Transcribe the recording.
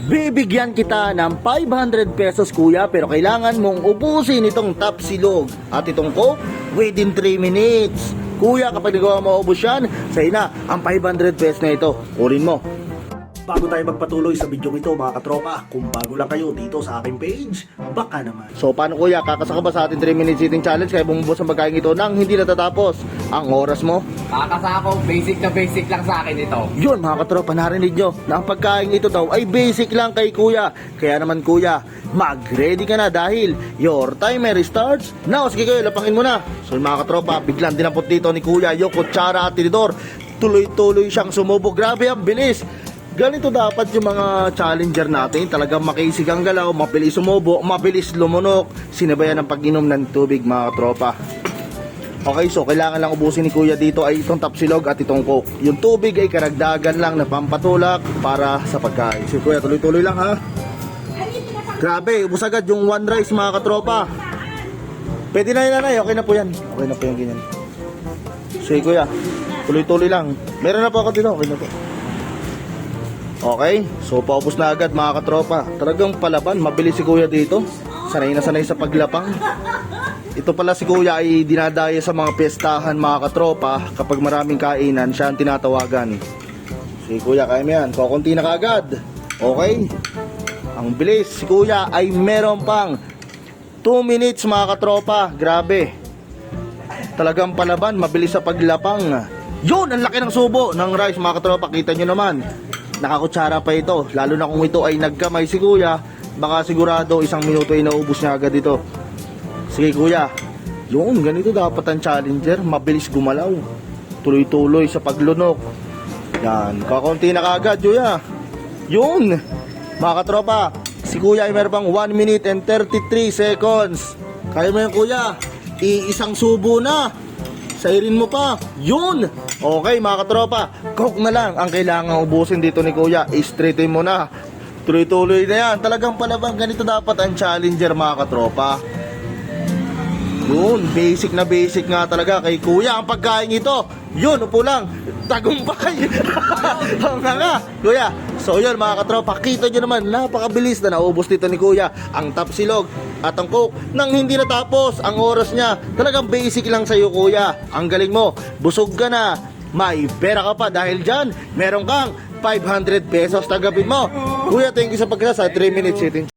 Bibigyan kita ng 500 pesos kuya, pero kailangan mong ubusin itong Tapsilog at itong Coke within 3 minutes. Kuya, kapag nagawa mo ubus yan, sa'yo na ang 500 pesos na ito. Kunin mo. Bago tayo magpatuloy sa video ito mga katropa, kung bago lang kayo dito sa aking page, baka naman. So paano kuya, kakasa ka ba sa ating 3 minutes eating challenge kaya bumubos ang pagkain ito nang hindi natatapos ang oras mo? Kakasa ako, basic na basic lang sa akin ito. Yun mga katropa, narinig nyo na ang pagkain ito daw ay basic lang kay kuya. Kaya naman kuya, mag-ready ka na dahil your timer starts now. Sige kayo, lapangin mo na. So mga katropa, biglang dinampot dito ni kuya yung kutsara at tinidor. Tuloy-tuloy siyang sumubo. Grabe ang bilis. Ganito dapat yung mga challenger natin. Talagang makisig ang galaw, mabilis sumubo, mabilis lumunok, sinabayan ng pag-inom ng tubig mga katropa. Okay, so kailangan lang ubusin ni kuya dito ay itong Tapsilog at itong Coke. Yung tubig ay karagdagan lang na pampatulak para sa pagkain. So kuya, tuloy-tuloy lang ha. Grabe, ubus agad yung one rice mga katropa. Pwede na yun nanay, okay na po yan. Okay na po yung ganyan. So kuya, tuloy-tuloy lang. Meron na po ako dito, okay na po. Okay, so paubos na agad mga katropa. Talagang palaban, mabilis si kuya dito. Sanay na sanay sa paglapang. Ito pala si kuya ay dinadaya sa mga piyestahan mga katropa. Kapag maraming kainan, siya ang tinatawagan. Si kuya, kaya mo yan, kukunti na kaagad. Okay, ang bilis. Si kuya ay meron pang 2 minutes mga katropa. Grabe, talagang palaban, mabilis sa paglapang. Yun, ang laki ng subo ng rice mga katropa. Kita nyo naman, nakakutsara pa ito. Lalo na kung ito ay nagkamay si kuya, baka sigurado 1 minuto ay naubos niya agad ito. Sige kuya, yun, ganito dapat ang challenger. Mabilis gumalaw, tuloy-tuloy sa paglunok. Yan, kakunti na kaagad kuya. Yun, mga katropa, si kuya ay meron pang 1 minute and 33 seconds. Kaya mo yan kuya, iisang subo na. Sairin mo pa. Yun. Okay mga katropa, Coke na lang ang kailangan ubusin dito ni kuya. I-straighten mo na. Tuloy-tuloy na yan. Talagang palabang ganito dapat ang challenger mga katropa. Yun, basic na basic nga talaga kay kuya ang pagkain ito. Yun, upo lang, tagumpay. Oo nga kuya. So yun mga katropa, kita nyo naman, napakabilis na naubos dito ni kuya ang Tapsilog at ang Coke nang hindi natapos ang oras niya. Talagang basic lang sa'yo kuya. Ang galing mo, busog ka na, may pera ka pa dahil dyan meron kang 500 pesos, tanggapin mo. Kuya, thank you sa pagkasa sa 3 minutes sitting.